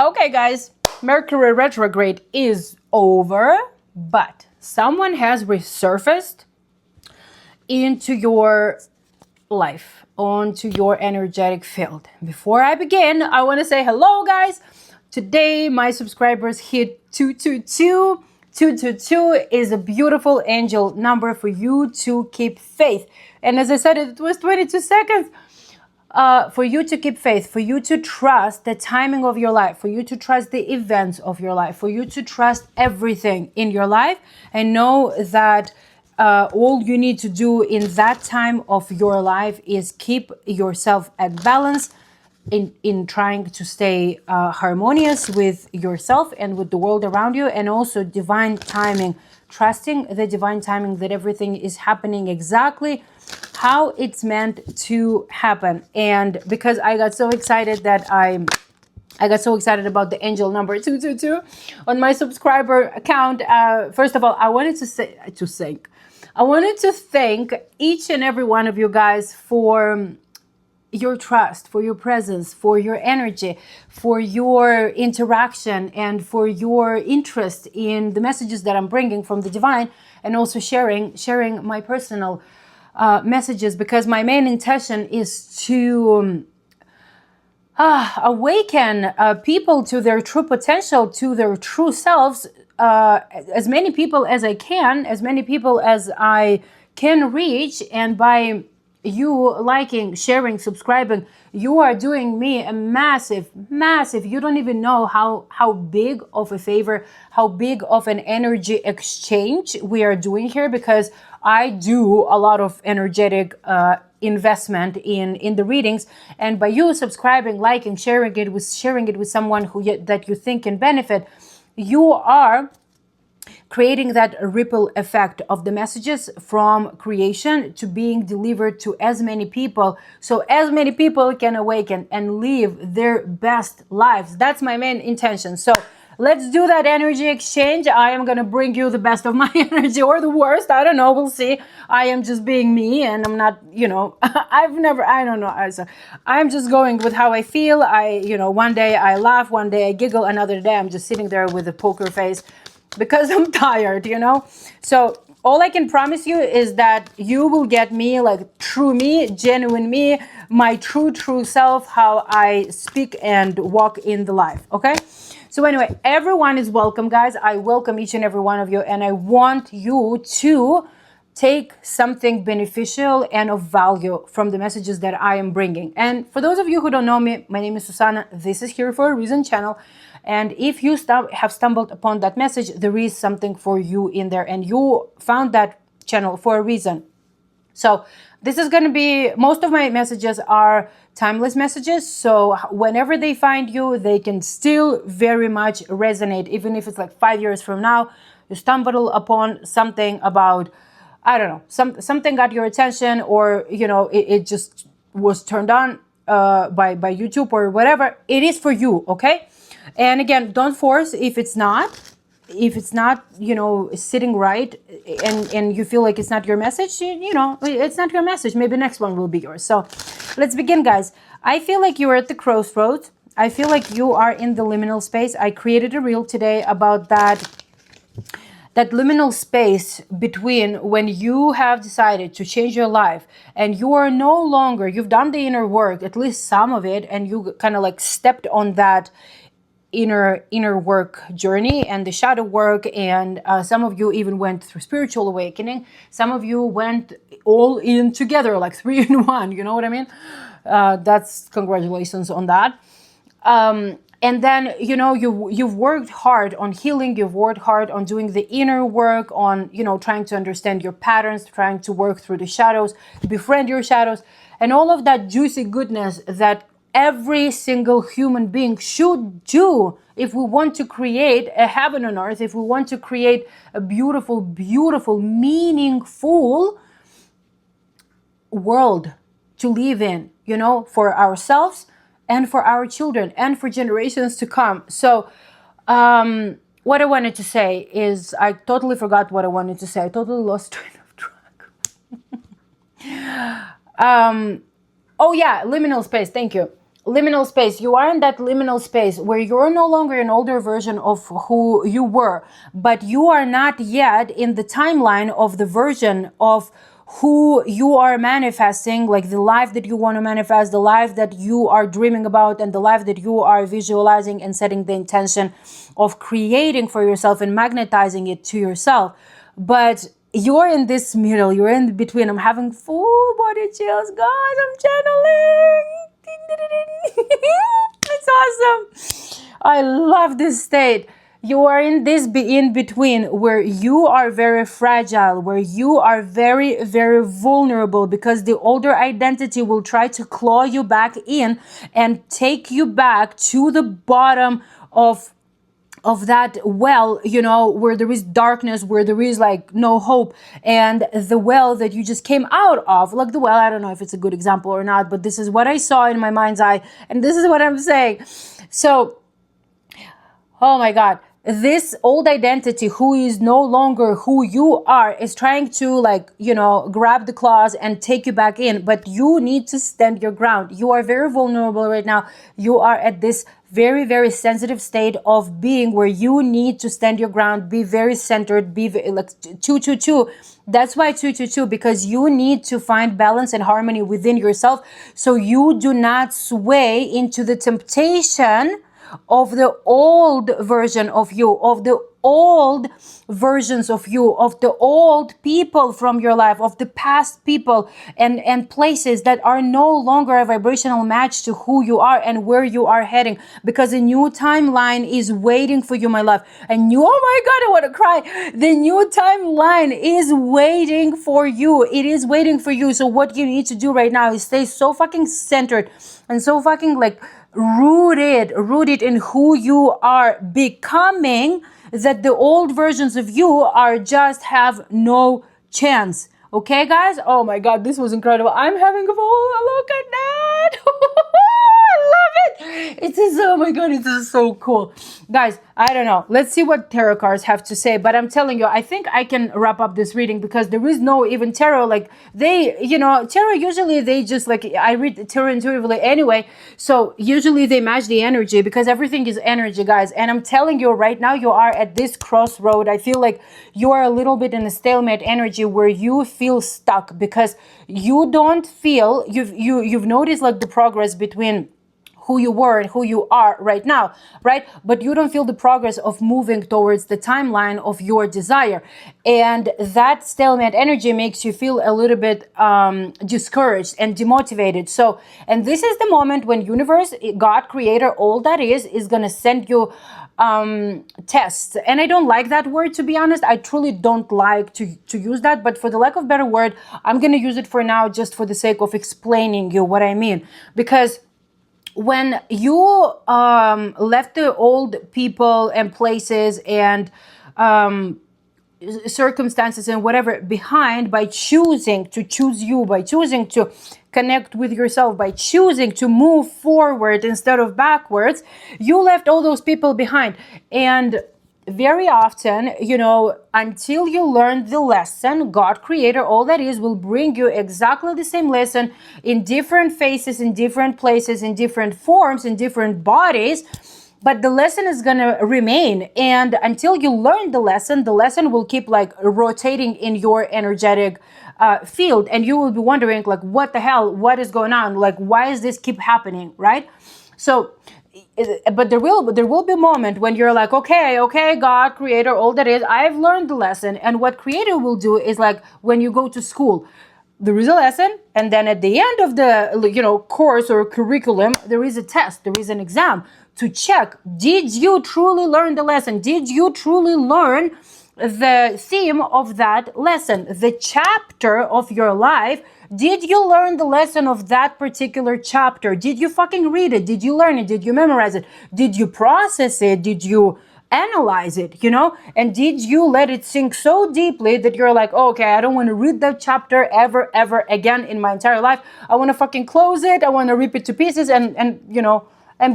Okay, guys, Mercury retrograde is over, but someone has resurfaced into your life, onto your energetic field. Before I begin, I want to say hello, guys. Today, my subscribers hit 222. 222 is a beautiful angel number for you to keep faith. And as I said, it was 22 seconds. For you to keep faith, for you to trust the timing of your life, for you to trust the events of your life, for you to trust everything in your life and know that all you need to do in that time of your life is keep yourself at balance in trying to stay harmonious with yourself and with the world around you, and also divine timing, trusting the divine timing that everything is happening exactly how it's meant to happen. And because I got so excited that I got so excited about the angel number 222 on my subscriber account. First of all, I wanted to thank each and every one of you guys for your trust, for your presence, for your energy, for your interaction, and for your interest in the messages that I'm bringing from the divine, and also sharing my personal messages, because my main intention is to awaken people to their true potential, to their true selves, as many people as I can, as many people as I can reach. And by you liking, sharing, subscribing, you are doing me a massive, you don't even know how big of a favor, how big of an energy exchange we are doing here, because I do a lot of energetic investment in the readings, and by you subscribing, liking, sharing it with someone that you think can benefit, you are creating that ripple effect of the messages from creation to being delivered to as many people, so as many people can awaken and live their best lives. That's my main intention. So let's do that energy exchange. I am going to bring you the best of my energy, or the worst. I don't know. We'll see. I am just being me, and I'm not, I don't know. I'm just going with how I feel. One day I laugh, one day I giggle, another day I'm just sitting there with a poker face because I'm tired, So all I can promise you is that you will get me, like true me, genuine me, my true self, how I speak and walk in the life, okay? So anyway, everyone is welcome, guys. I welcome each and every one of you, and I want you to take something beneficial and of value from the messages that I am bringing. And for those of you who don't know me, my name is Susana. This is Here for a Reason channel. And if you have stumbled upon that message, there is something for you in there, and you found that channel for a reason. So this is going to be, most of my messages are timeless messages. So whenever they find you, they can still very much resonate. Even if it's like 5 years from now, you stumble upon something about, I don't know, something got your attention, or, it just was turned on by YouTube or whatever. It is for you, okay? And again, don't force if it's not, sitting right, and you feel like it's not your message, it's not your message. Maybe next one will be yours. So let's begin, guys. I feel like you're at the crossroads. I feel like you are in the liminal space. I created a reel today about that liminal space between when you have decided to change your life and you are no longer, you've done the inner work, at least some of it, and you kind of like stepped on that inner work journey and the shadow work, and some of you even went through spiritual awakening. Some of you went all in together, like 3 in 1. You know what I mean? That's congratulations on that. And then you've worked hard on healing. You've worked hard on doing the inner work, on trying to understand your patterns, trying to work through the shadows, befriend your shadows, and all of that juicy goodness that every single human being should do if we want to create a heaven on earth, if we want to create a beautiful, meaningful world to live in, for ourselves and for our children and for generations to come. So what I wanted to say is, I totally forgot what I wanted to say. I totally lost train of track. Oh yeah, liminal space. Thank you. liminal space. You are in that liminal space where you're no longer an older version of who you were, but you are not yet in the timeline of the version of who you are manifesting, like the life that you want to manifest, the life that you are dreaming about, and the life that you are visualizing and setting the intention of creating for yourself and magnetizing it to yourself. But you're in this middle, you're in between. I'm having full body chills, guys. I'm channeling. It's awesome. I love this state. You are in this in between where you are very fragile, where you are very, very vulnerable, because the older identity will try to claw you back in and take you back to the bottom of that well, where there is darkness, where there is like no hope, and the well that you just came out of, like the well, I don't know if it's a good example or not, but this is what I saw in my mind's eye, and this is what I'm saying. So, oh my God, this old identity who is no longer who you are is trying to grab the claws and take you back in, but you need to stand your ground. You are very vulnerable right now. You are at this very, very sensitive state of being where you need to stand your ground, be very centered, be like 222. That's why 222, because you need to find balance and harmony within yourself so you do not sway into the temptation of the old version of you, of the old versions of you, of the old people from your life, of the past people and places that are no longer a vibrational match to who you are and where you are heading, because a new timeline is waiting for you, my love. And you, oh my God, I want to cry. The new timeline is waiting for you. It is waiting for you. So what you need to do right now is stay so fucking centered and so fucking rooted in who you are becoming, that the old versions of you are just have no chance. Okay, guys? Oh my God, this was incredible. I'm having a full look at that. I love it. It is, oh my God, it is so cool. Guys, I don't know. Let's see what tarot cards have to say. But I'm telling you, I think I can wrap up this reading because there is no even tarot. Like tarot, usually they just I read tarot intuitively anyway. So usually they match the energy because everything is energy, guys. And I'm telling you right now, you are at this crossroad. I feel like you are a little bit in a stalemate energy where you feel stuck because you don't feel, you've noticed the progress between who you were and who you are right now, right? But you don't feel the progress of moving towards the timeline of your desire. And that stalemate energy makes you feel a little bit discouraged and demotivated. So, and this is the moment when universe, God, creator, all that is going to send you tests. And I don't like that word, to be honest. I truly don't like to use that, but for the lack of better word, I'm going to use it for now just for the sake of explaining you what I mean. Because when you left the old people and places and circumstances and whatever behind by choosing to choose you, by choosing to connect with yourself, by choosing to move forward instead of backwards, you left all those people behind. And very often, until you learn the lesson, God, creator, all that is, will bring you exactly the same lesson in different faces, in different places, in different forms, in different bodies. But the lesson is going to remain. And until you learn the lesson will keep rotating in your energetic field. And you will be wondering what the hell, what is going on? Why does this keep happening? Right? So, but there will be a moment when you're okay, God, creator, all that is, I've learned the lesson. And what creator will do is when you go to school, there is a lesson, and then at the end of the course or curriculum, there is a test, there is an exam to check, did you truly learn the lesson? Did you truly learn the theme of that lesson, the chapter of your life? Did you learn the lesson of that particular chapter? Did you fucking read it? Did you learn it? Did you memorize it? Did you process it? Did you analyze it, and did you let it sink so deeply that you're okay, I don't want to read that chapter ever again in my entire life. I want to fucking close it. I want to rip it to pieces and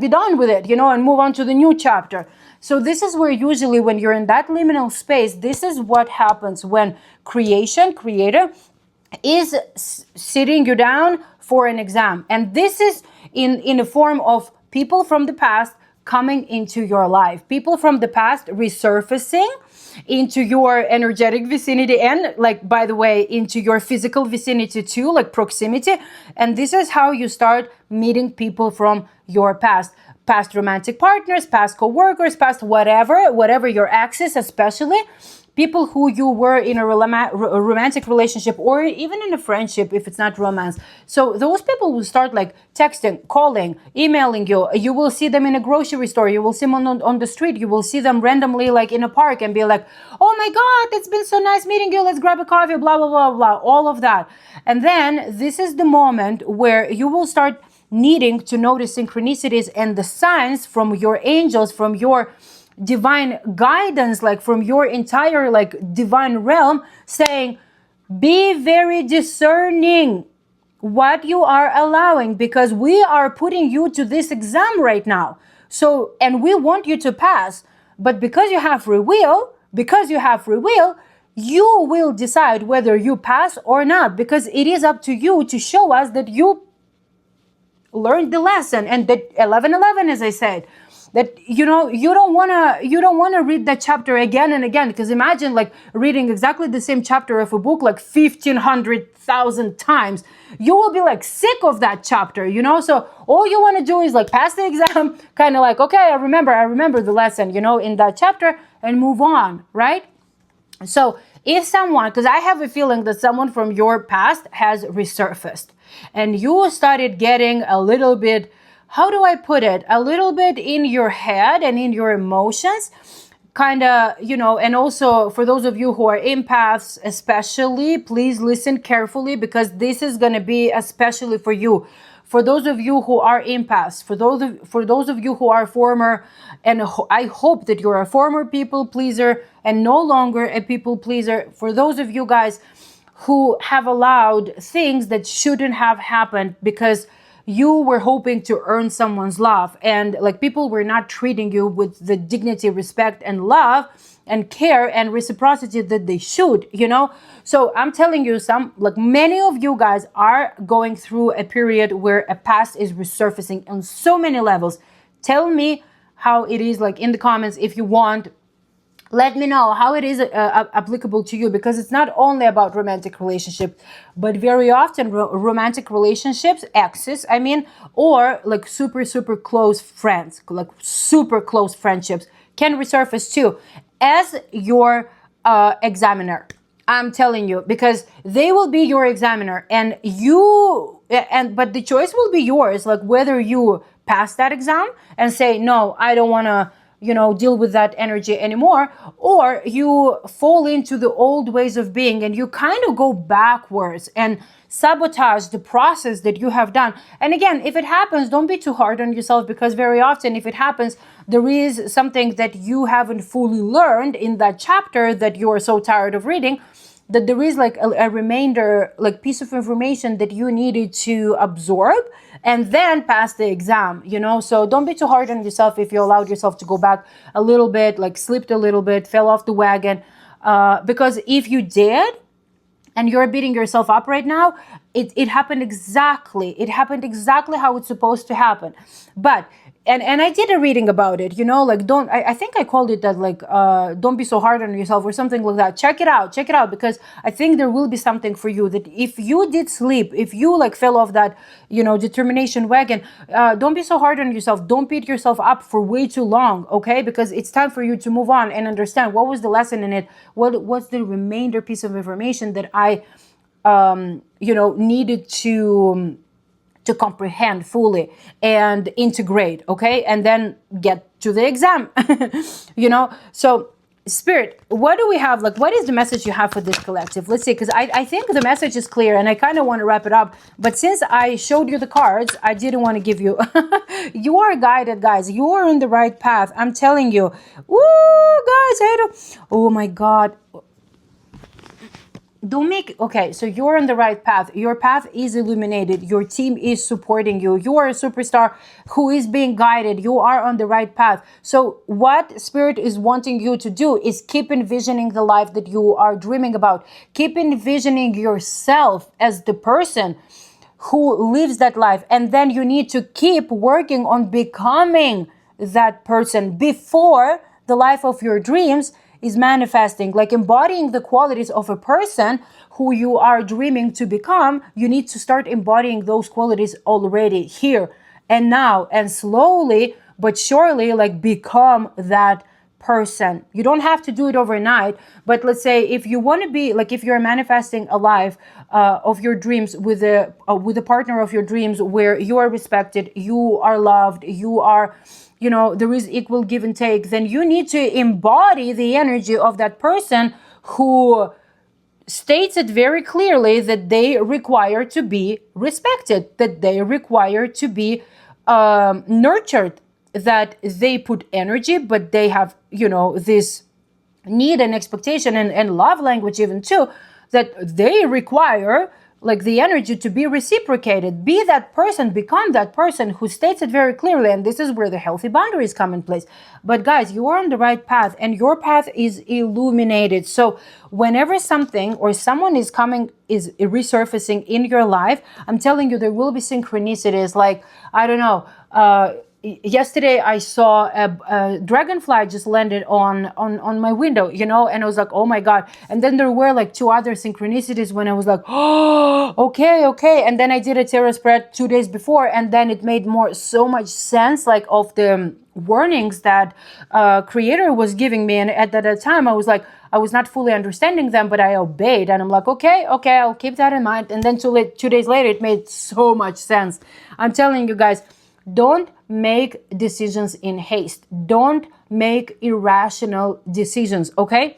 be done with it, and move on to the new chapter. So this is where usually when you're in that liminal space, this is what happens when creator is sitting you down for an exam. And this is, in a form of people from the past coming into your life, people from the past resurfacing into your energetic vicinity, and like, by the way, into your physical vicinity too, like proximity. And this is how you start meeting people from your past romantic partners, past co-workers, past whatever your exes, especially people who you were in a romantic relationship, or even in a friendship if it's not romance. So those people will start like texting, calling, emailing you. You will see them in a grocery store. You will see them on the street. You will see them randomly like in a park and be like, oh my God, it's been so nice meeting you. Let's grab a coffee, blah, blah, blah, blah, all of that. And then this is the moment where you will start needing to notice synchronicities and the signs from your angels, from your divine guidance, like from your entire like divine realm, saying, be very discerning what you are allowing, because we are putting you to this exam right now. So, and we want you to pass, but because you have free will, you will decide whether you pass or not, because it is up to you to show us that you learned the lesson. And that 11:11, as I said, that you don't want to read that chapter again and again, because imagine like reading exactly the same chapter of a book like 1,500,000 times. You will be like sick of that chapter, so all you want to do is like pass the exam, kind of like, okay, I remember the lesson, in that chapter, and move on, right? So if someone, because I have a feeling that someone from your past has resurfaced, and you started getting a little bit, how do I put it, a little bit in your head and in your emotions, kind of, and also for those of you who are empaths especially, please listen carefully, because this is going to be especially for you. For those of you who are empaths, for those of you who are former, and I hope that you're a former people pleaser and no longer a people pleaser, for those of you guys who have allowed things that shouldn't have happened because you were hoping to earn someone's love, and like people were not treating you with the dignity, respect, and love and care and reciprocity that they should, So I'm telling you, many of you guys are going through a period where a past is resurfacing on so many levels. Tell me how it is, like in the comments if you want. Let me know how it is applicable to you, because it's not only about romantic relationships, but very often romantic relationships, exes, or like super, super close friends, like super close friendships can resurface too as your examiner. I'm telling you, because they will be your examiner, but the choice will be yours, like whether you pass that exam and say, no, I don't want to deal with that energy anymore, or you fall into the old ways of being and you kind of go backwards and sabotage the process that you have done. And again, if it happens, don't be too hard on yourself, because very often if it happens, there is something that you haven't fully learned in that chapter that you are so tired of reading, that there is like a remainder, like piece of information that you needed to absorb and then pass the exam, So don't be too hard on yourself if you allowed yourself to go back a little bit, like slipped a little bit, fell off the wagon. Because if you did, and you're beating yourself up right now, it happened exactly how it's supposed to happen. But and I did a reading about it, like I think I called it that, like don't be so hard on yourself or something like that. Check it out, because I think there will be something for you, that if you did sleep, if you like fell off that determination wagon, don't be so hard on yourself, don't beat yourself up for way too long, okay? Because it's time for you to move on and understand what was the lesson in it, what's the remainder piece of information that I needed to comprehend fully and integrate, okay? And then get to the exam, So Spirit, what do we have? Like, what is the message you have for this collective? Let's see, because I think the message is clear and I kind of want to wrap it up. But since I showed you the cards, I didn't want to give you... You are guided, guys. You are on the right path. I'm telling you. Woo, guys. Oh, my God. Okay, so you're on the right path. Your path is illuminated. Your team is supporting you. You are a superstar who is being guided. You are on the right path. So what Spirit is wanting you to do is keep envisioning the life that you are dreaming about. Keep envisioning yourself as the person who lives that life. And then you need to keep working on becoming that person before the life of your dreams is manifesting, like embodying the qualities of a person who you are dreaming to become. You need to start embodying those qualities already here and now, and slowly but surely, like, become that person. You don't have to do it overnight, but let's say if you want to be like, if you're manifesting a life of your dreams with a partner of your dreams, where you are respected, you are loved, you are, you know, there is equal give and take, then you need to embody the energy of that person who states it very clearly that they require to be respected, that they require to be nurtured, that they put energy, but they have, you know, this need and expectation and love language even too, that they require like the energy to be reciprocated. Be that person, become that person who states it very clearly. And this is where the healthy boundaries come in place. But guys, you are on the right path, and your path is illuminated. So whenever something or someone is coming, is resurfacing in your life, I'm telling you, there will be synchronicities. Like, I don't know, yesterday I saw a dragonfly just landed on my window, you know, and I was like, oh my God. And then there were like 2 other synchronicities when I was like, oh, okay. And then I did a tarot spread 2 days before, and then it made so much sense, like, of the warnings that creator was giving me. And at that time I was like, I was not fully understanding them, but I obeyed, and I'm like, okay, I'll keep that in mind. And then 2 days later it made so much sense. I'm telling you guys, don't make decisions in haste. Don't make irrational decisions, okay?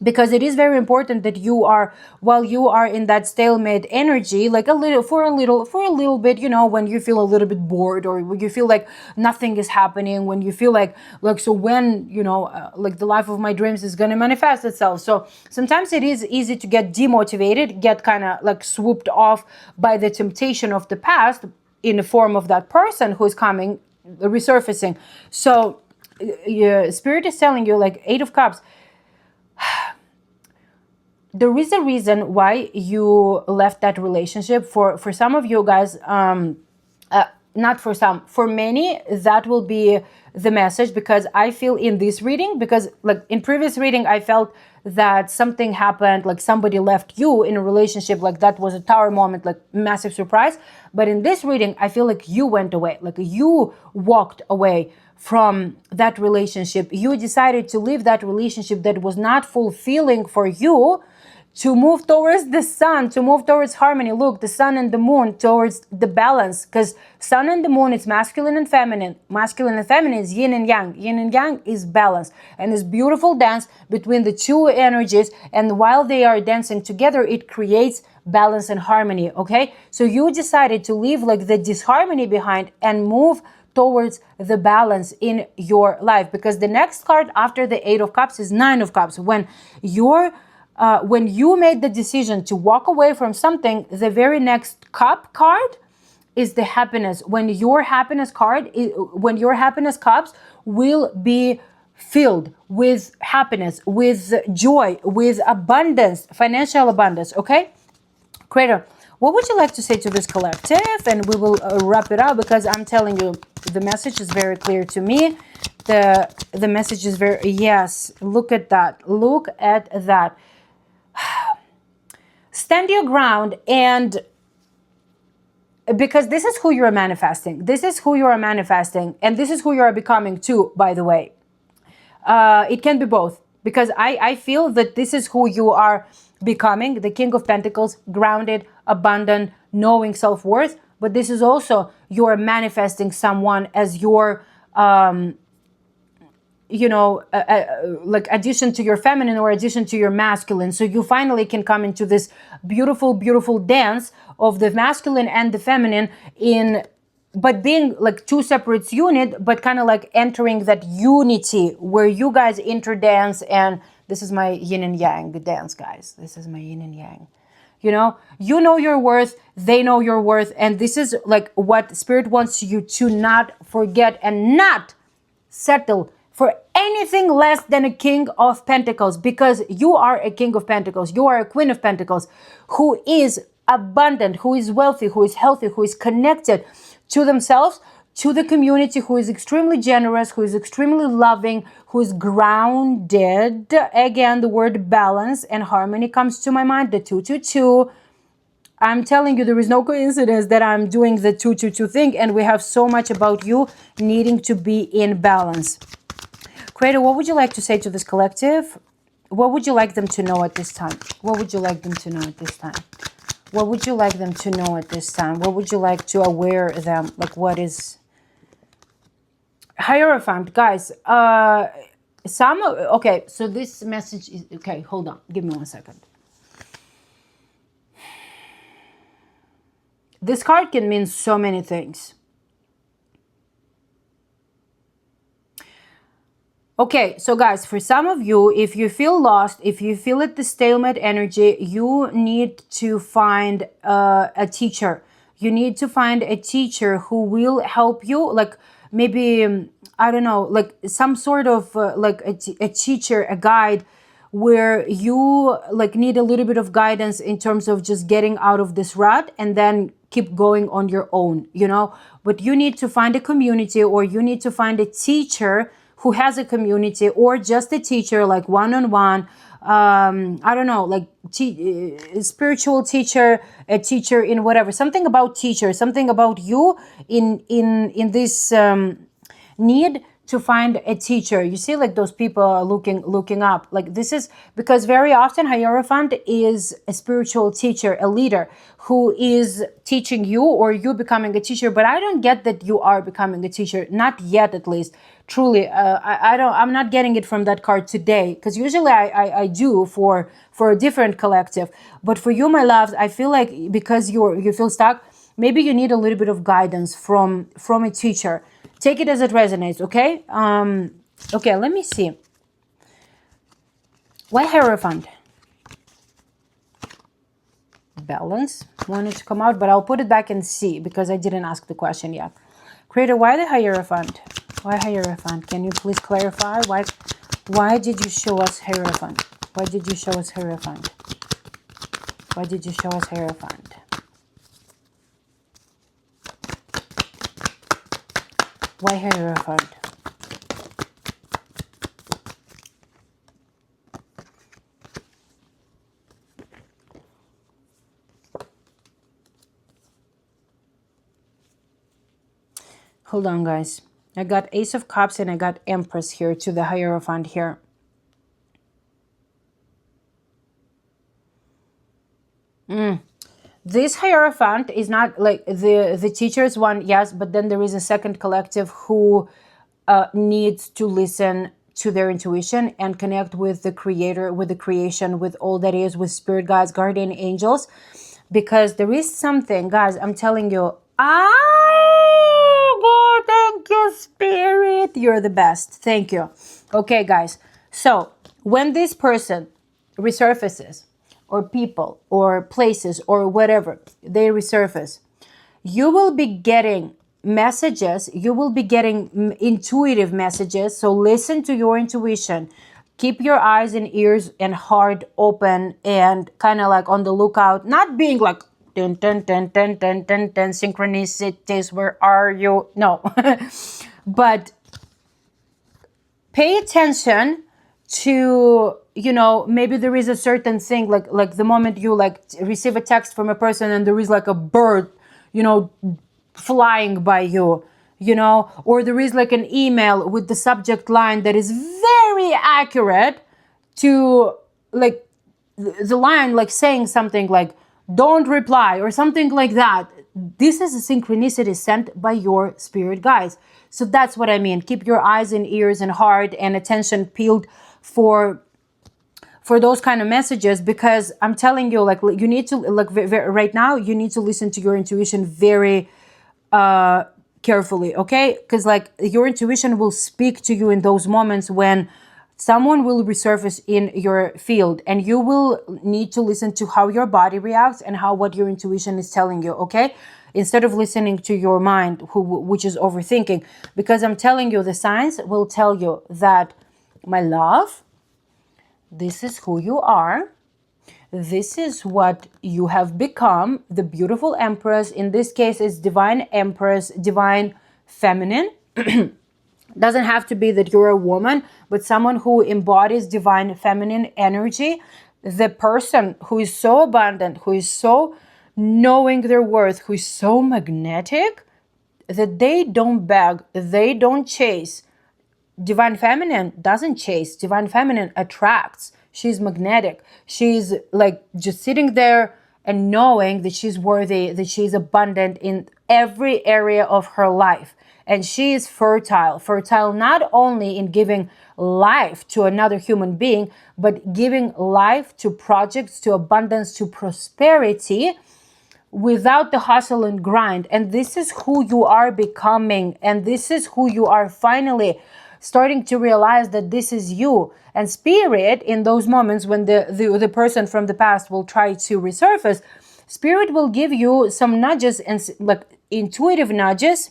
Because it is very important that you are, while you are in that stalemate energy, like for a little bit, you know, when you feel a little bit bored, or when you feel like nothing is happening, when you feel like so when, you know, like the life of my dreams is going to manifest itself. So sometimes it is easy to get demotivated, get kind of like swooped off by the temptation of the past, in the form of that person who is coming, resurfacing. So Spirit is telling you, like, 8 of Cups, there is a reason why you left that relationship. For some of you guys, not for some, for many, that will be the message. Because I feel in this reading, because like in previous reading, I felt that something happened, like somebody left you in a relationship, like that was a tower moment, like massive surprise. But in this reading, I feel like you went away, like you walked away from that relationship. You decided to leave that relationship that was not fulfilling for you, to move towards the sun, to move towards harmony. Look, the sun and the moon, towards the balance, because sun and the moon is masculine and feminine. Masculine and feminine is yin and yang. Yin and yang is balance, and this beautiful dance between the 2 energies. And while they are dancing together, it creates balance and harmony, okay? So you decided to leave like the disharmony behind and move towards the balance in your life, because the next card after the 8 of Cups is 9 of Cups. When you made the decision to walk away from something, the very next cup card is the happiness. When your happiness cups will be filled with happiness, with joy, with abundance, financial abundance, okay? Creator, what would you like to say to this collective? And we will wrap it up, because I'm telling you, the message is very clear to me. The message is very, yes, look at that. Look at that. Stand your ground, and because this is who you are manifesting. This is who you are manifesting, and this is who you are becoming too, by the way. It can be both, because I feel that this is who you are becoming, the King of Pentacles, grounded, abundant, knowing self-worth. But this is also, you are manifesting someone as your like addition to your feminine or addition to your masculine. So you finally can come into this beautiful, beautiful dance of the masculine and the feminine, but being like 2 separate units, but kind of like entering that unity where you guys interdance. And this is my yin and yang dance, guys. This is my yin and yang. You know your worth, they know your worth. And this is like what Spirit wants you to not forget and not settle for anything less than a King of Pentacles, because you are a King of Pentacles. You are a Queen of Pentacles who is abundant, who is wealthy, who is healthy, who is connected to themselves, to the community, who is extremely generous, who is extremely loving, who is grounded. Again, the word balance and harmony comes to my mind, the 222. I'm telling you, there is no coincidence that I'm doing the 222 thing, and we have so much about you needing to be in balance. Creator, what would you like to say to this collective? What would you like them to know at this time? What would you like them to know at this time? What would you like them to know at this time? What would you like to aware them? Like, what is Hierophant, guys? Okay, so this message is okay. Hold on, give me 1 second. This card can mean so many things. Okay, so guys, for some of you, if you feel lost, if you feel at the stalemate energy, you need to find a teacher. You need to find a teacher who will help you, like maybe, I don't know, like some sort of like a teacher, a guide, where you like need a little bit of guidance in terms of just getting out of this rut and then keep going on your own, you know. But you need to find a community, or you need to find a teacher who has a community, or just a teacher, like one-on-one. I don't know, like spiritual teacher, a teacher in whatever, something about teacher, something about you in this need to find a teacher. You see, like those people are looking up. Like this is because very often Hierophant is a spiritual teacher, a leader who is teaching you, or you becoming a teacher. But I don't get that you are becoming a teacher, not yet, at least. Truly, I'm not getting it from that card today, because usually I do for a different collective. But for you, my loves, I feel like because you feel stuck, maybe you need a little bit of guidance from a teacher. Take it as it resonates, okay? Okay, let me see. Why Hierophant? Balance wanted to come out, but I'll put it back and see, because I didn't ask the question yet. Creator, why the Hierophant? Why Hierophant? Can you please clarify? Why did you show us Hierophant? Why did you show us Hierophant? Why did you show us Hierophant? Why Hierophant? Hold on, guys. I got Ace of Cups and I got Empress here to the Hierophant here. This Hierophant is not like the teacher's one, yes, but then there is a second collective who needs to listen to their intuition and connect with the creator, with the creation, with all that is, with spirit guides, guardian angels, because there is something, guys, I'm telling you, God, thank you, spirit, you're the best, thank you. Okay, guys, so when this person resurfaces, or people, or places, or whatever, they resurface, you will be getting messages, you will be getting intuitive messages. So listen to your intuition. Keep your eyes and ears and heart open, and kind of like on the lookout, not being like, dun, dun, dun, dun, dun, dun, dun, synchronicities, where are you? No. But pay attention to, you know, maybe there is a certain thing, like the moment you like receive a text from a person and there is like a bird, you know, flying by you, you know, or there is like an email with the subject line that is very accurate to like the line, like saying something like don't reply or something like that. This is a synchronicity sent by your spirit guides. So that's what I mean. Keep your eyes and ears and heart and attention peeled for those kind of messages, because I'm telling you, like, you need to, like, right now you need to listen to your intuition very carefully, okay? Because like your intuition will speak to you in those moments when someone will resurface in your field, and you will need to listen to how your body reacts and how what your intuition is telling you, okay? Instead of listening to your mind, which is overthinking, because I'm telling you, the signs will tell you that, my love, this is who you are. this is what you have become, the beautiful Empress. In this case, it's Divine Empress, Divine Feminine. Doesn't have to be that you're a woman, but someone who embodies Divine Feminine energy. The person who is so abundant, who is so knowing their worth, who is so magnetic, that they don't beg, they don't chase. Divine Feminine doesn't chase. Divine Feminine attracts. She's magnetic. She's like just sitting there and knowing that she's worthy, that she's abundant in every area of her life. And she is fertile. Fertile not only in giving life to another human being, but giving life to projects, to abundance, to prosperity, without the hustle and grind. And this is who you are becoming. And this is who you are finally starting to realize, that this is you. And Spirit, in those moments when the person from the past will try to resurface, Spirit will give you some nudges, and like intuitive nudges.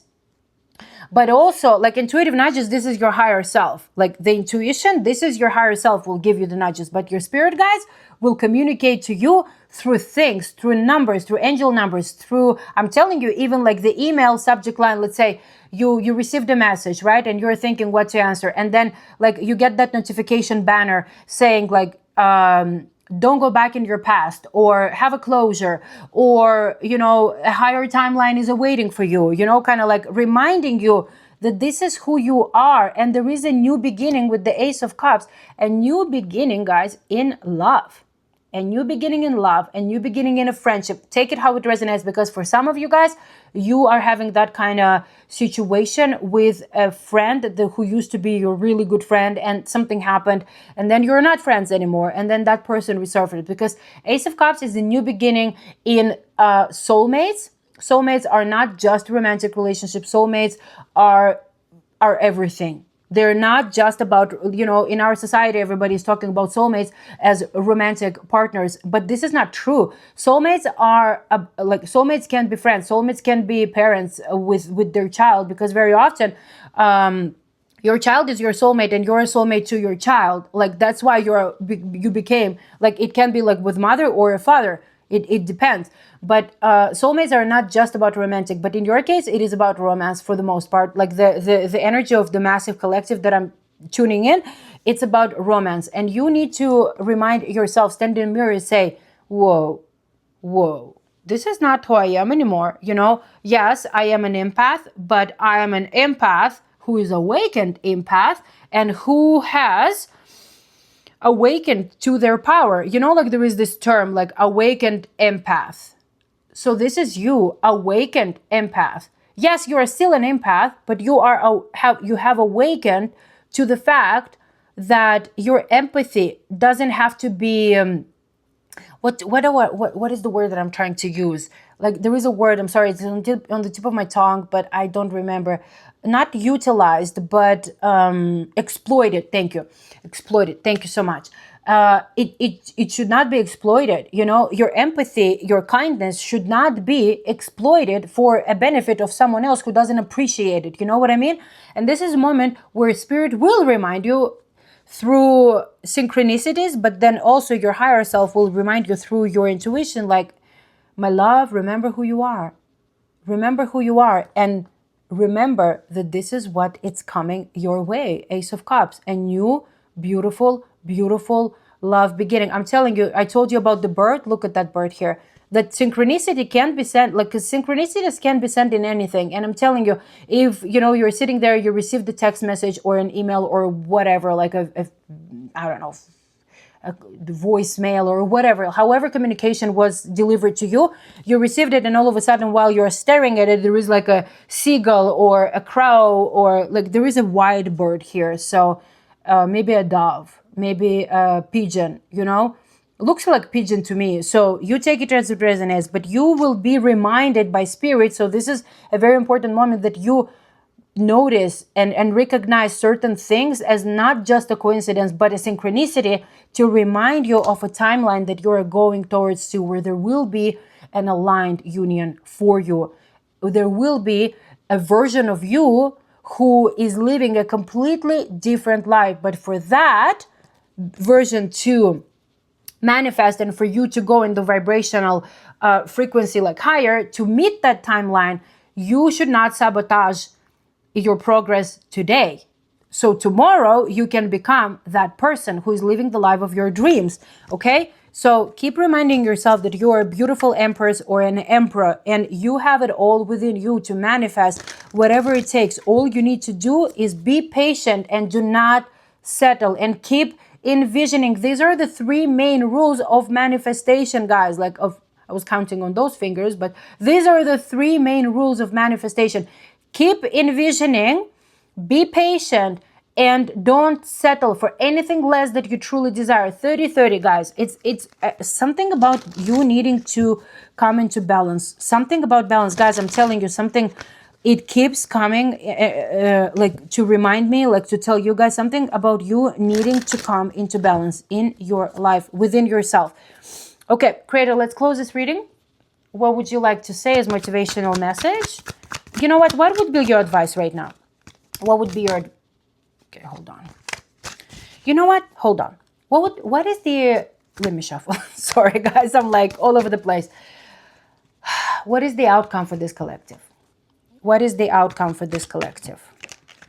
But also, like intuitive nudges, this is your higher self. Like the intuition, this is your higher self will give you the nudges. But your spirit guides will communicate to you through things, through numbers, through angel numbers, through, I'm telling you, even like the email subject line, let's say you received a message, right? And you're thinking what to answer. And then like you get that notification banner saying like, don't go back in your past, or have a closure, or, you know, a higher timeline is awaiting for you, you know, kind of like reminding you that this is who you are. And there is a new beginning with the Ace of Cups, a new beginning, guys, in love. A new beginning in love, a new beginning in a friendship. Take it how it resonates, because for some of you guys, you are having that kind of situation with a friend who used to be your really good friend, and something happened, and then you're not friends anymore, and then that person resurfaced. Because Ace of Cups is a new beginning in soulmates. Soulmates are not just romantic relationships. Soulmates are everything. They're not just about, you know, in our society, everybody's talking about soulmates as romantic partners, but this is not true. Soulmates are like, soulmates can be friends. Soulmates can be parents with their child, because very often, your child is your soulmate, and you're a soulmate to your child. Like that's why you became, like, it can be like with mother or a father. It depends. But soulmates are not just about romantic, but in your case, it is about romance for the most part. Like the energy of the massive collective that I'm tuning in, it's about romance. And you need to remind yourself, stand in the mirror and say, whoa, this is not who I am anymore. You know, yes, I am an empath, but I am an empath who is awakened empath, and who has awakened to their power. You know, like there is this term like awakened empath. So this is you, awakened empath. Yes, you are still an empath, but you have awakened to the fact that your empathy doesn't have to be what is the word that I'm trying to use? Like there is a word, I'm sorry, it's on the tip of my tongue, but I don't remember. Not utilized, but exploited. Thank you. Exploited. Thank you so much. It should not be exploited. You know, your empathy, your kindness should not be exploited for a benefit of someone else who doesn't appreciate it. You know what I mean? And this is a moment where spirit will remind you through synchronicities, but then also your higher self will remind you through your intuition, like, my love, remember who you are. Remember who you are. And remember that this is what it's coming your way. Ace of Cups, a new, beautiful, beautiful love beginning. I'm telling you, I told you about the bird. Look at that bird here. That synchronicity can be sent, like synchronicities can be sent in anything. And I'm telling you, if, you know, you're sitting there, you received the text message or an email or whatever, like I don't know, a voicemail or whatever, however communication was delivered to you, you received it, and all of a sudden while you're staring at it, there is like a seagull or a crow, or like there is a white bird here. So maybe a dove, maybe a pigeon, you know, looks like pigeon to me. So you take it as it resonates, but you will be reminded by spirit. So this is a very important moment that you notice and recognize certain things as not just a coincidence, but a synchronicity to remind you of a timeline that you're going towards to, where there will be an aligned union for you. There will be a version of you who is living a completely different life. But for that version to manifest and for you to go in the vibrational frequency like higher to meet that timeline, you should not sabotage your progress today. So tomorrow you can become that person who is living the life of your dreams. Okay? So keep reminding yourself that you are a beautiful empress or an emperor, and you have it all within you to manifest whatever it takes. All you need to do is be patient and do not settle, and keep envisioning. These are the three main rules of manifestation, guys. I was counting on those fingers, but these are the three main rules of manifestation. Keep envisioning, be patient, and don't settle for anything less that you truly desire. 30-30, guys. It's something about you needing to come into balance. Something about balance, guys. I'm telling you something. It keeps coming, like to remind me, like to tell you guys something about you needing to come into balance in your life, within yourself. Okay, Creator, let's close this reading. What would you like to say as motivational message? You know what? What would be your advice right now? What would be your... Okay, hold on. You know what? Hold on. What is the... Let me shuffle. Sorry, guys. I'm like all over the place. What is the outcome for this collective? What is the outcome for this collective?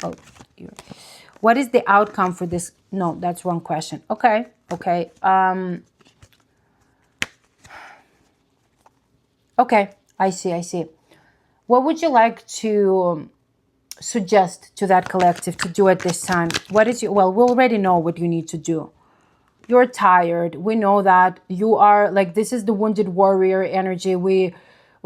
Oh, what is the outcome for this? No, that's wrong question. Okay. Okay, I see. What would you like to suggest to that collective to do at this time? What is your... Well, we already know what you need to do. You're tired. We know that you are like, this is the wounded warrior energy. We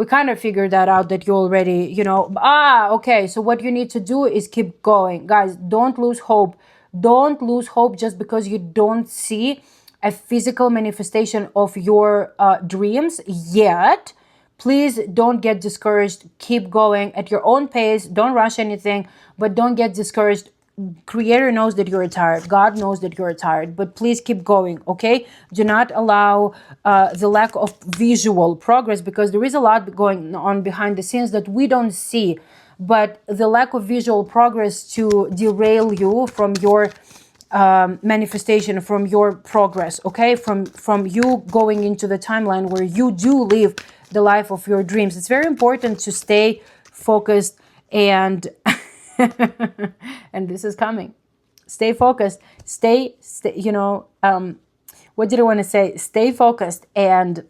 kind of figured that out, that you already, okay. So what you need to do is keep going. Guys, don't lose hope. Don't lose hope just because you don't see a physical manifestation of your dreams yet. Please don't get discouraged. Keep going at your own pace. Don't rush anything, but don't get discouraged. Creator knows that you're tired. God knows that you're tired, but please keep going, okay? Do not allow the lack of visual progress, because there is a lot going on behind the scenes that we don't see, but the lack of visual progress to derail you from your manifestation, from your progress, okay? From you going into the timeline where you do live the life of your dreams. It's very important to stay focused and and this is coming. Stay focused. Stay what did I want to say? Stay focused and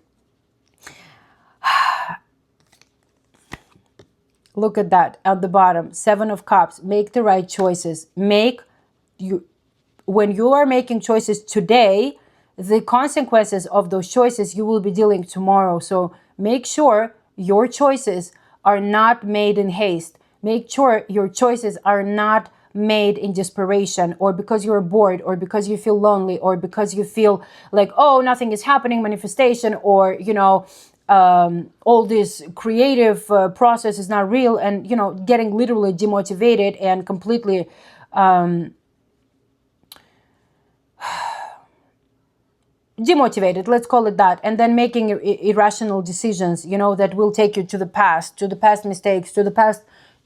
look at that at the bottom. 7 of Cups. Make the right choices. When you are making choices today, the consequences of those choices you will be dealing tomorrow. So make sure your choices are not made in haste. Make sure your choices are not made in desperation, or because you're bored, or because you feel lonely, or because you feel like, oh, nothing is happening, manifestation, or, all this creative process is not real, and, getting literally demotivated and completely demotivated, let's call it that, and then making irrational decisions, that will take you to the past mistakes, to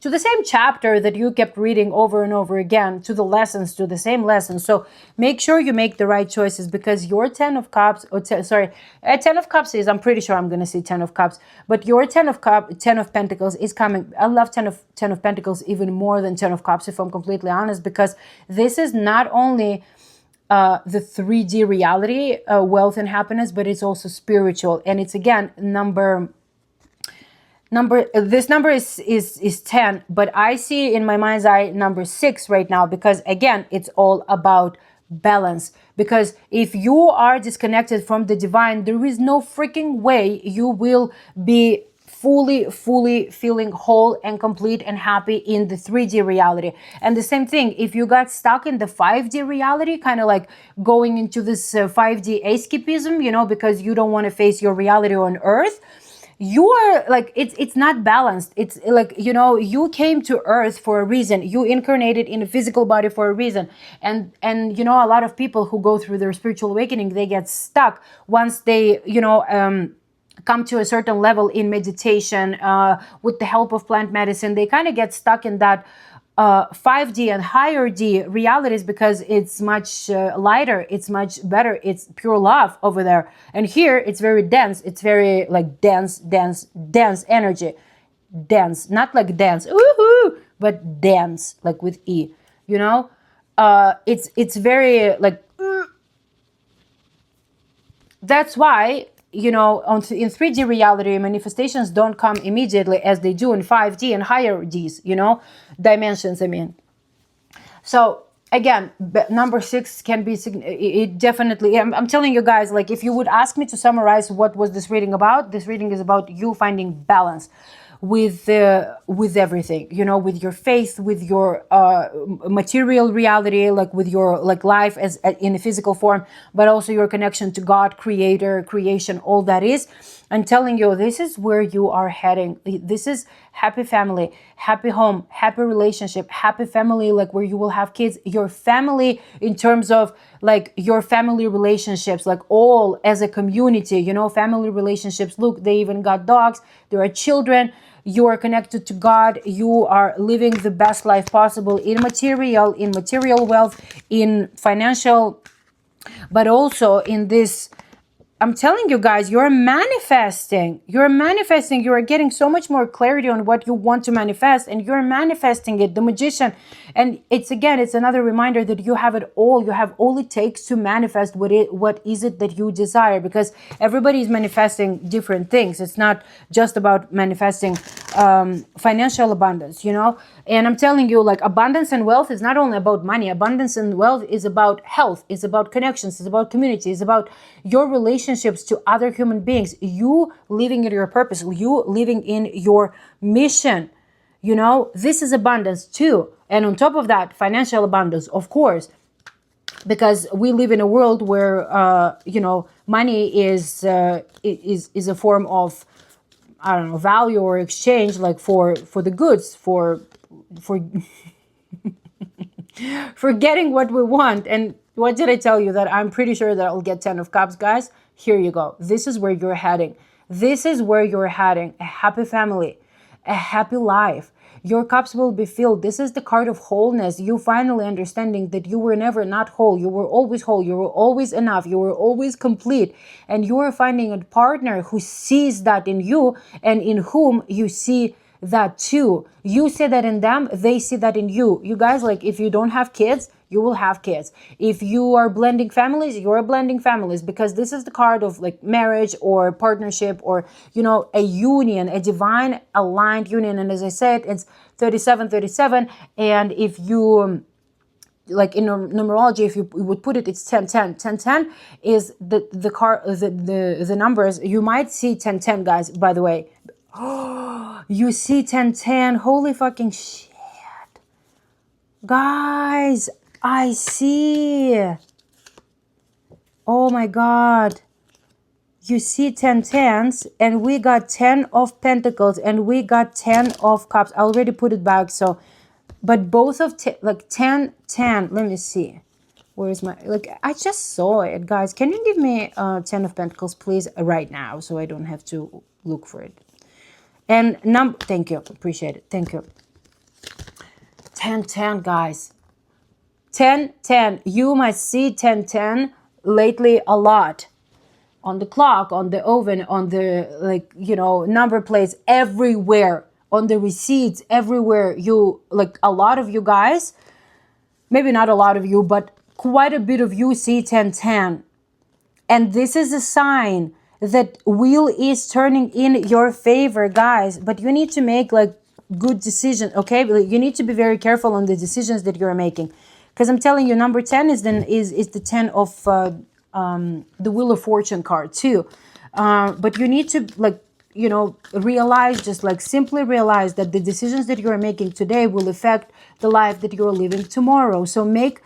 the same chapter that you kept reading over and over again, to the same lessons. So make sure you make the right choices, because your 10 of Cups, 10 of Cups is, I'm pretty sure I'm going to see 10 of Cups, but your 10 of Pentacles is coming. I love 10 of Pentacles even more than 10 of Cups, if I'm completely honest, because this is not only the 3D reality, wealth and happiness, but it's also spiritual. And it's, again, this number is 10, but I see in my mind's eye number 6 right now, because again, it's all about balance. Because if you are disconnected from the divine, there is no freaking way you will be fully feeling whole and complete and happy in the 3D reality. And the same thing, if you got stuck in the 5D reality, kind of like going into this 5D escapism, because you don't want to face your reality on Earth, you are like, it's not balanced. It's like, you came to Earth for a reason. You incarnated in a physical body for a reason. And a lot of people who go through their spiritual awakening, they get stuck once they, come to a certain level in meditation, with the help of plant medicine. They kind of get stuck in that 5D and higher D realities, because it's much lighter, it's much better, it's pure love over there. And here it's very dense, it's very like dense energy. Dense, not like dance, woohoo, but dance, like with E, you know? It's very like, that's why, you know, in 3D reality, manifestations don't come immediately as they do in 5D and higher Ds, you know, dimensions, I mean. So again, number 6 can be, it definitely, I'm telling you guys, like, if you would ask me to summarize what was this reading about, this reading is about you finding balance with everything, you know, with your faith, with your material reality, like with your like life as in a physical form, but also your connection to God, creator, creation, all that is. I'm telling you, this is where you are heading. This is happy family, happy home, happy relationship, happy family, like where you will have kids, your family in terms of like your family relationships, like all as a community, you know, family relationships. Look, they even got dogs, there are children. You are connected to God. You are living the best life possible in material wealth, in financial, but also in this. I'm telling you guys, you're manifesting, you are getting so much more clarity on what you want to manifest, and you're manifesting it, the magician. And it's another reminder that you have it all. You have all it takes to manifest what is it that you desire, because everybody is manifesting different things. It's not just about manifesting financial abundance, you know. And I'm telling you, like, abundance and wealth is not only about money. Abundance and wealth is about health, it's about connections, it's about community, it's about your relationships to other human beings, you living in your purpose, you living in your mission. You know, this is abundance too. And on top of that, financial abundance, of course, because we live in a world where you know, money is a form of, I don't know, value or exchange, like for the goods, for for getting what we want. And what did I tell you? That I'm pretty sure that I'll get 10 of cups, guys. Here you go. This is where you're heading. This is where you're heading. A happy family, a happy life. Your cups will be filled. This is the card of wholeness. You finally understanding that you were never not whole. You were always whole. You were always enough. You were always complete. And you are finding a partner who sees that in you and in whom you see that too. You see that in them, they see that in you. You guys, like, if you don't have kids, you will have kids. If you are blending families, you're blending families, because this is the card of like marriage or partnership, or, you know, a union, a divine aligned union. And as I said, it's 37-37. And if you, like in numerology, if you would put it, it's 10-10. 10-10 is the card, the numbers. You might see 10-10, guys, by the way. Oh, you see 10-10. Holy fucking shit. Guys, I see. Oh my God. You see 10-10s, and we got 10 of Pentacles, and we got 10 of Cups. I already put it back, so. But both of, like 10-10. Let me see. Where is my, like, I just saw it, guys. Can you give me 10 of Pentacles, please, right now, so I don't have to look for it. And thank you, appreciate it, thank you. 10-10, guys. 10-10, you must see 10-10 lately a lot. On the clock, on the oven, on the, like, you know, number plates, everywhere. On the receipts, everywhere. You, like, a lot of you guys, maybe not a lot of you, but quite a bit of you see 10-10. And this is a sign that wheel is turning in your favor, guys. But you need to make like good decisions, okay? You need to be very careful on the decisions that you're making, because I'm telling you, number 10 is the 10 of the Wheel of Fortune card too. But you need to, like, you know, realize, just like simply realize that the decisions that you're making today will affect the life that you're living tomorrow. So make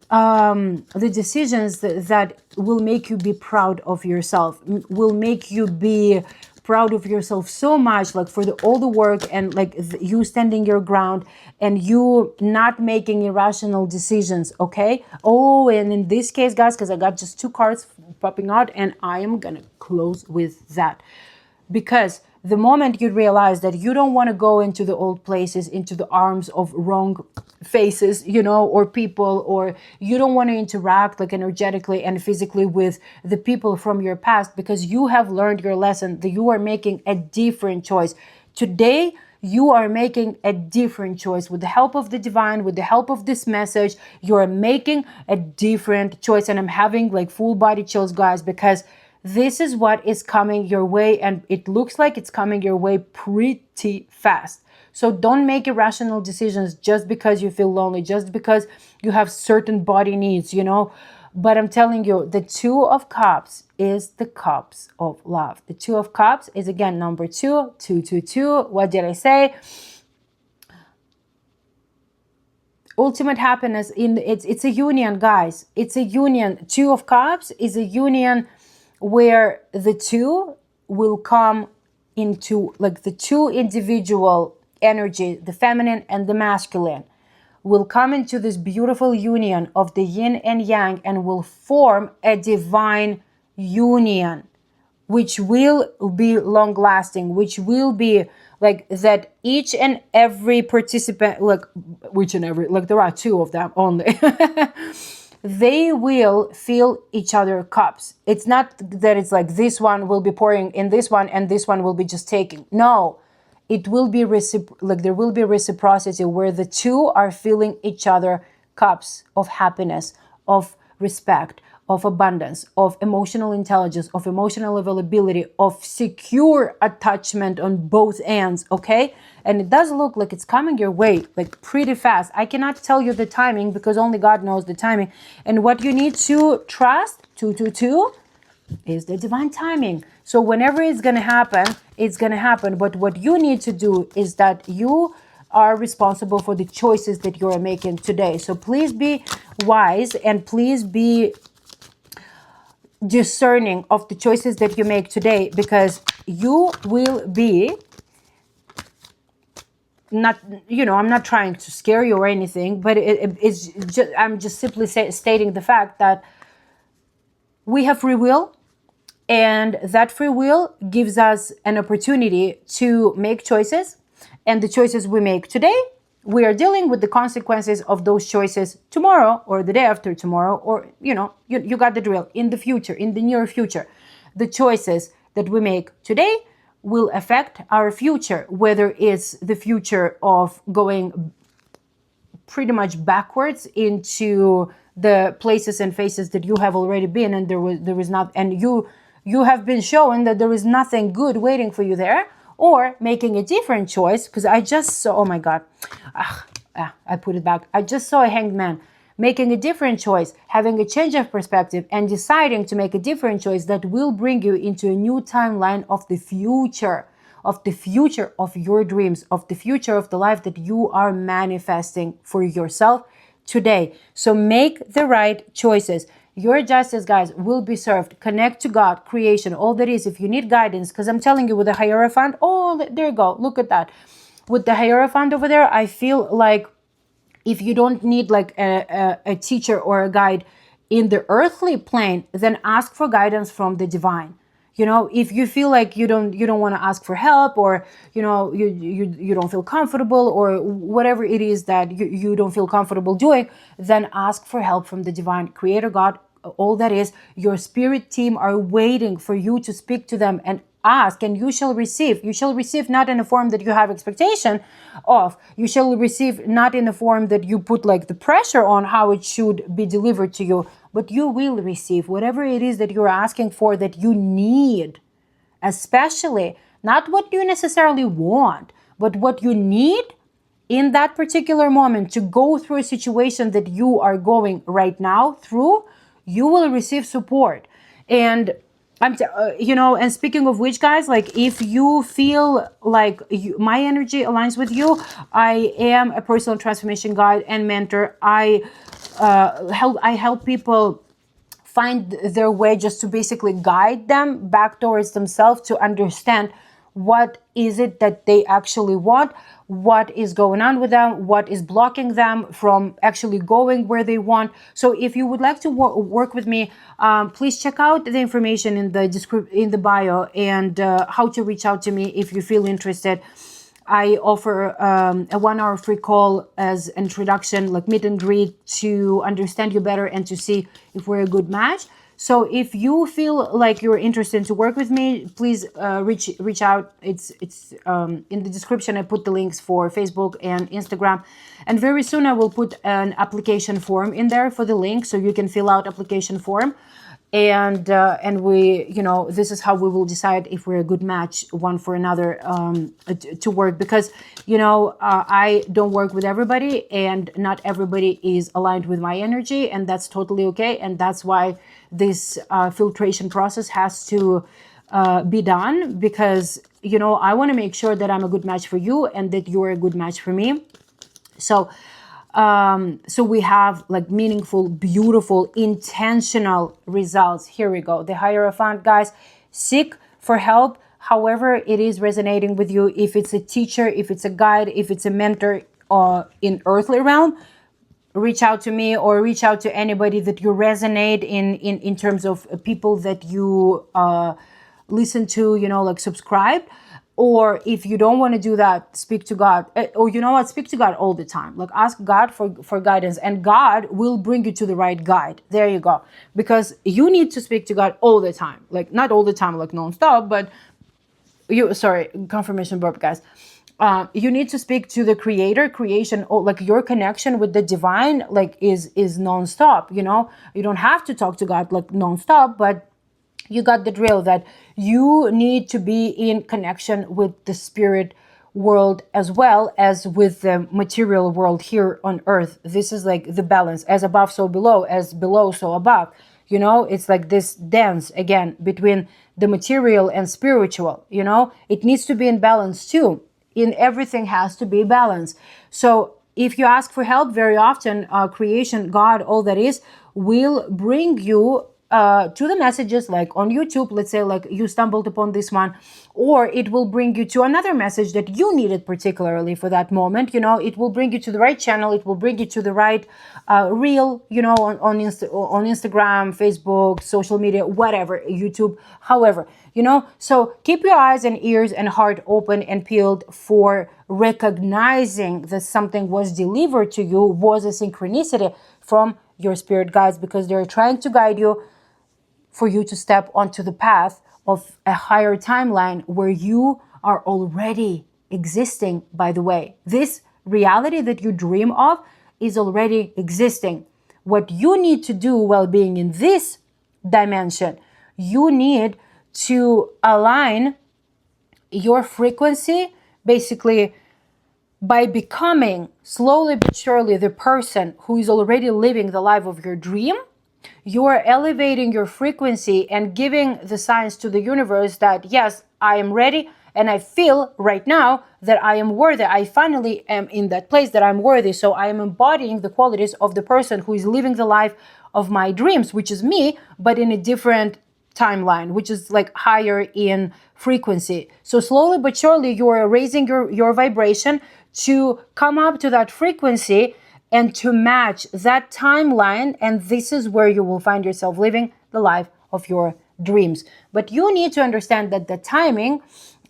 the decisions that will make you be proud of yourself, will make you be proud of yourself so much, like for all the work, and like you standing your ground, and you not making irrational decisions, okay? Oh, and in this case, guys, because I got just 2 cards popping out, and I am gonna close with that, because the moment you realize that you don't want to go into the old places, into the arms of wrong faces, or people, or you don't want to interact like energetically and physically with the people from your past, because you have learned your lesson, that you are making a different choice. Today, you are making a different choice with the help of the divine, with the help of this message. You are making a different choice. And I'm having like full body chills, guys, because this is what is coming your way, and it looks like it's coming your way pretty fast. So don't make irrational decisions just because you feel lonely, just because you have certain body needs, But I'm telling you, the Two of Cups is the cups of love. The Two of Cups is, again, number 2, 222. What did I say? Ultimate happiness. It's a union, guys. It's a union. Two of Cups is a union where the two will come into, like, the two individual energy, the feminine and the masculine, will come into this beautiful union of the yin and yang, and will form a divine union, which will be long lasting, which will be like that each and every participant, like there are two of them only, they will fill each other cups. It's not that it's like this one will be pouring in this one and this one will be just taking. No, it will be there will be reciprocity, where the two are filling each other cups of happiness, of respect, of abundance, of emotional intelligence, of emotional availability, of secure attachment on both ends, okay? And it does look like it's coming your way, like pretty fast. I cannot tell you the timing because only God knows the timing. And what you need to trust, 222, is the divine timing. So whenever it's going to happen, it's going to happen. But what you need to do is that you are responsible for the choices that you are making today. So please be wise, and please be discerning of the choices that you make today, because you will be not, I'm not trying to scare you or anything, but it's just, I'm just simply stating the fact that we have free will, and that free will gives us an opportunity to make choices, and the choices we make today, we are dealing with the consequences of those choices tomorrow or the day after tomorrow, or, you got the drill, in the future, in the near future. The choices that we make today will affect our future, whether it's the future of going pretty much backwards into the places and faces that you have already been, and there was not, and you have been shown that there is nothing good waiting for you there, or making a different choice, because I just saw, oh my God, I put it back. I just saw a hanged man making a different choice, having a change of perspective, and deciding to make a different choice that will bring you into a new timeline of the future of your dreams, of the future of the life that you are manifesting for yourself today. So make the right choices. Your justice, guys, will be served. Connect to God, creation, all that is. If you need guidance, because I'm telling you, with the Hierophant, oh, there you go. Look at that. With the Hierophant over there, I feel like if you don't need like a teacher or a guide in the earthly plane, then ask for guidance from the divine. If you feel like you don't want to ask for help, or you don't feel comfortable, or whatever it is that you don't feel comfortable doing, then ask for help from the divine creator, God. All that is, your spirit team are waiting for you to speak to them and ask, and you shall receive. You shall receive not in a form that you have expectation of. You shall receive not in a form that you put like the pressure on how it should be delivered to you, but you will receive whatever it is that you're asking for, that you need, especially not what you necessarily want, but what you need in that particular moment to go through a situation that you are going right now through. You will receive support. And and speaking of which, guys, like, if you feel like my energy aligns with you, I am a personal transformation guide and mentor. I help people find their way, just to basically guide them back towards themselves, to understand what is it that they actually want, what is going on with them, what is blocking them from actually going where they want. So if you would like to work with me, please check out the information in the in the bio, and how to reach out to me if you feel interested. I offer a 1 hour free call as introduction, like meet and greet, to understand you better and to see if we're a good match. So if you feel like you're interested to work with me, please reach out. It's in the description. I put the links for Facebook and Instagram, and very soon I will put an application form in there for the link, so you can fill out application form. And we, this is how we will decide if we're a good match one for another, to work, because I don't work with everybody, and not everybody is aligned with my energy, and that's totally okay. And that's why this filtration process has to be done, because I want to make sure that I'm a good match for you and that you're a good match for me. So we have like meaningful, beautiful, intentional results. Here we go. The Hierophant, guys. Seek for help however it is resonating with you. If it's a teacher, if it's a guide, if it's a mentor in earthly realm, reach out to me, or reach out to anybody that you resonate in terms of people that you listen to, like subscribe. Or if you don't want to do that, speak to God. Or speak to God all the time. Like ask God for guidance, and God will bring you to the right guide. There you go. Because you need to speak to God all the time. Like not all the time, like nonstop, but confirmation burp, guys. You need to speak to the creator, creation, or like your connection with the divine, like is nonstop. You don't have to talk to God like nonstop, but you got the drill that you need to be in connection with the spirit world as well as with the material world here on earth. This is like the balance, as above so below, as below so above. It's like this dance again between the material and spiritual. It needs to be in balance too. In everything has to be balanced. So if you ask for help, very often creation, God, all that is, will bring you to the messages, like on YouTube, let's say, like you stumbled upon this one, or it will bring you to another message that you needed particularly for that moment. It will bring you to the right channel. It will bring you to the right reel, on Instagram, Facebook, social media, whatever, YouTube, however, So keep your eyes and ears and heart open and peeled for recognizing that something was delivered to you, was a synchronicity from your spirit guides, because they're trying to guide you for you to step onto the path of a higher timeline where you are already existing, by the way. This reality that you dream of is already existing. What you need to do while being in this dimension, you need to align your frequency, basically by becoming slowly but surely the person who is already living the life of your dream. You are elevating your frequency and giving the signs to the universe that, yes, I am ready, and I feel right now that I am worthy. I finally am in that place that I'm worthy. So I am embodying the qualities of the person who is living the life of my dreams, which is me, but in a different timeline, which is like higher in frequency. So slowly but surely, you are raising your vibration to come up to that frequency and to match that timeline. And this is where you will find yourself living the life of your dreams. But you need to understand that the timing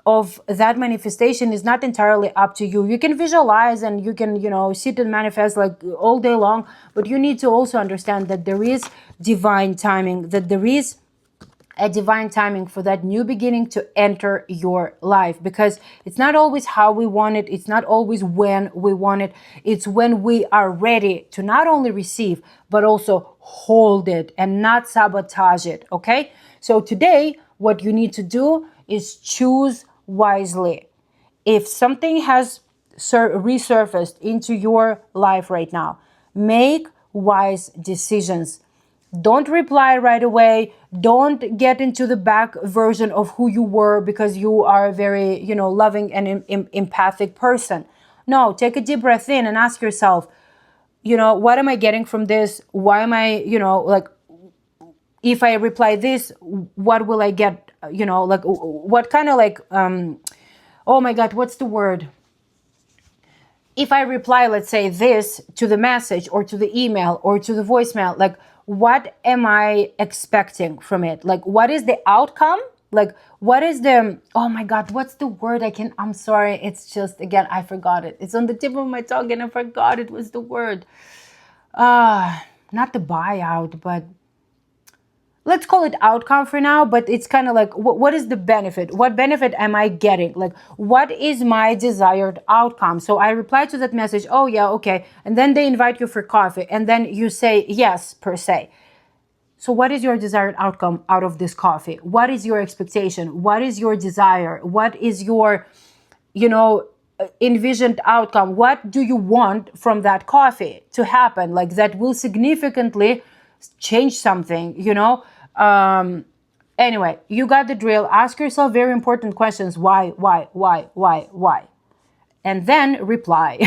of that manifestation is not entirely up to you. You can visualize and you can, sit and manifest like all day long, but you need to also understand that there is divine timing, that there is a divine timing for that new beginning to enter your life, because it's not always how we want it. It's not always when we want it. It's when we are ready to not only receive, but also hold it and not sabotage it. Okay. So today, what you need to do is choose wisely. If something has resurfaced into your life right now, make wise decisions. Don't reply right away. Don't get into the back version of who you were because you are a very, loving and empathic person. No, take a deep breath in and ask yourself, what am I getting from this? Why am I, if I reply this, what will I get? What kind of oh my God, what's the word? If I reply, let's say, this to the message or to the email or to the voicemail, like, what am I expecting from it? Like, what is the outcome? Like, what is the, oh my God, what's the word? I'm sorry. It's just, again, I forgot it. It's on the tip of my tongue and I forgot it was the word. Not the buyout, but let's call it outcome for now, but it's kind of like, what is the benefit? What benefit am I getting? Like, what is my desired outcome? So I reply to that message, oh yeah, okay. And then they invite you for coffee and then you say yes, per se. So what is your desired outcome out of this coffee? What is your expectation? What is your desire? What is your, envisioned outcome? What do you want from that coffee to happen? Like, that will significantly change something, Anyway, you got the drill. Ask yourself very important questions. Why? And then reply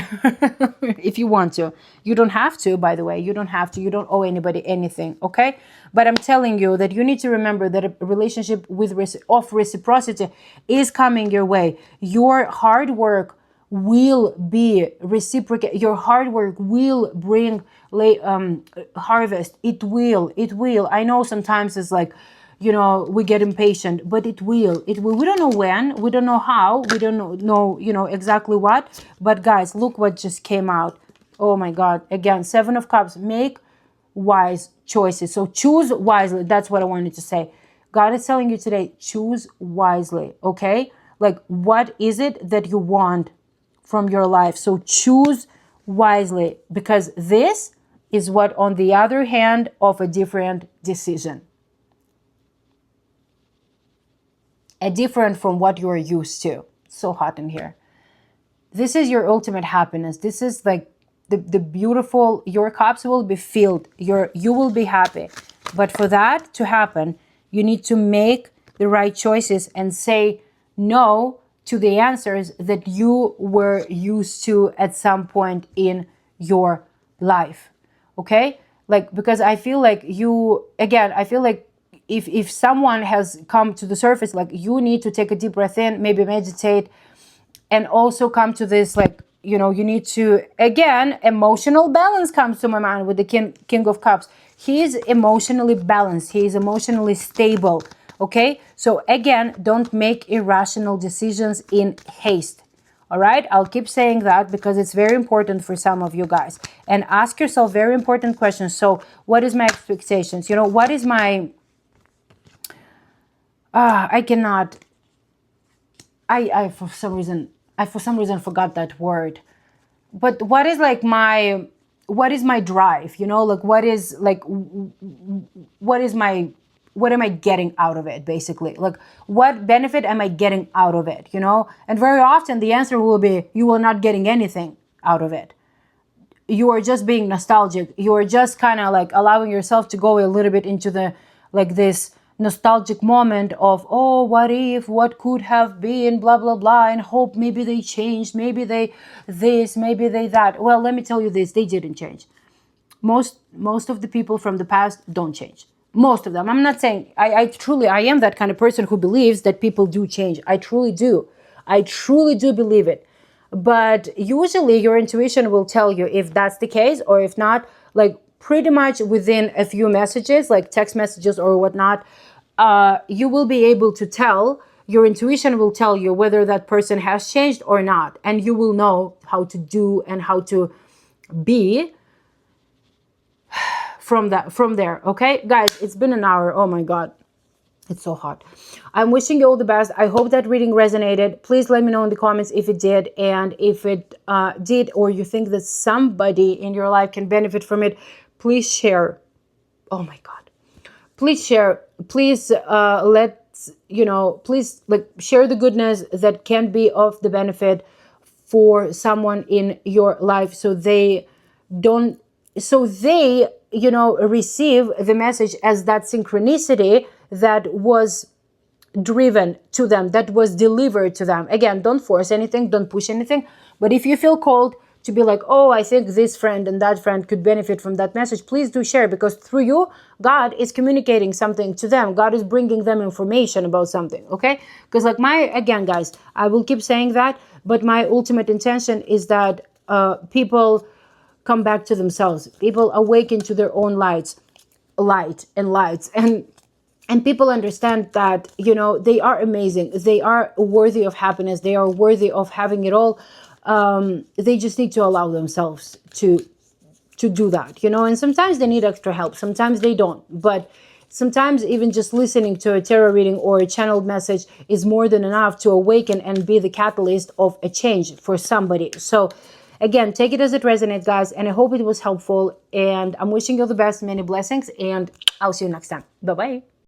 if you want to. You don't have to, by the way. You don't have to. You don't owe anybody anything, okay? But I'm telling you that you need to remember that a relationship of reciprocity is coming your way. Your hard work will be reciprocated. Your hard work will bring harvest. It will. I know sometimes it's like, we get impatient, but it will. We don't know when, we don't know how, we don't know, exactly what. But guys, look what just came out. Oh my God. Again, 7 of Cups. Make wise choices. So choose wisely. That's what I wanted to say. God is telling you today, choose wisely. Okay? Like, what is it that you want from your life? So choose wisely, because this is what on the other hand of a different decision. A different from what you're used to. It's so hot in here. This is your ultimate happiness. This is like the beautiful, your cups will be filled. You will be happy. But for that to happen, you need to make the right choices and say no to the answers that you were used to at some point in your life. Okay? Like, because I feel like if someone has come to the surface, like, you need to take a deep breath in, maybe meditate, and also come to this, like, you need to, again, emotional balance comes to my mind with the King of Cups. He is emotionally balanced. He is emotionally stable. Okay? So again, don't make irrational decisions in haste. All right? I'll keep saying that because it's very important for some of you guys. And ask yourself very important questions. So what is my expectations? What is my... I cannot... I for some reason forgot that word. But what is like what is my drive? Like, what am I getting out of it, basically? Like, what benefit am I getting out of it, And very often the answer will be, you will not getting anything out of it. You are just being nostalgic. You are just kind of like allowing yourself to go a little bit into the, like, this nostalgic moment of, oh, what if, what could have been, blah, blah, blah, and hope maybe they changed, maybe they this, maybe they that. Well, let me tell you this, they didn't change. Most of the people from the past don't change. Most of them. I'm not saying, I am that kind of person who believes that people do change. I truly do believe it. But usually your intuition will tell you if that's the case, or if not, like, pretty much within a few messages, like text messages or whatnot, you will be able to tell, your intuition will tell you whether that person has changed or not. And you will know how to do and how to be from there. Okay, guys, it's been an hour. Oh my God. It's so hot. I'm wishing you all the best. I hope that reading resonated. Please let me know in the comments if it did. And if it did, or you think that somebody in your life can benefit from it, please share. Oh my God. Please share. Please please, like, share the goodness that can be of the benefit for someone in your life, so they receive the message as that synchronicity that was driven to them, that was delivered to them. Again, don't force anything, don't push anything. But if you feel called to be like, oh, I think this friend and that friend could benefit from that message, please do share, because through you, God is communicating something to them. God is bringing them information about something, okay? Because like again, guys, I will keep saying that, but my ultimate intention is that people come back to themselves. People awaken to their own light and lights. And people understand that, they are amazing. They are worthy of happiness. They are worthy of having it all. They just need to allow themselves to do that, and sometimes they need extra help. Sometimes they don't. But sometimes even just listening to a tarot reading or a channeled message is more than enough to awaken and be the catalyst of a change for somebody. So again, take it as it resonates, guys, and I hope it was helpful. And I'm wishing you the best, many blessings, and I'll see you next time. Bye-bye.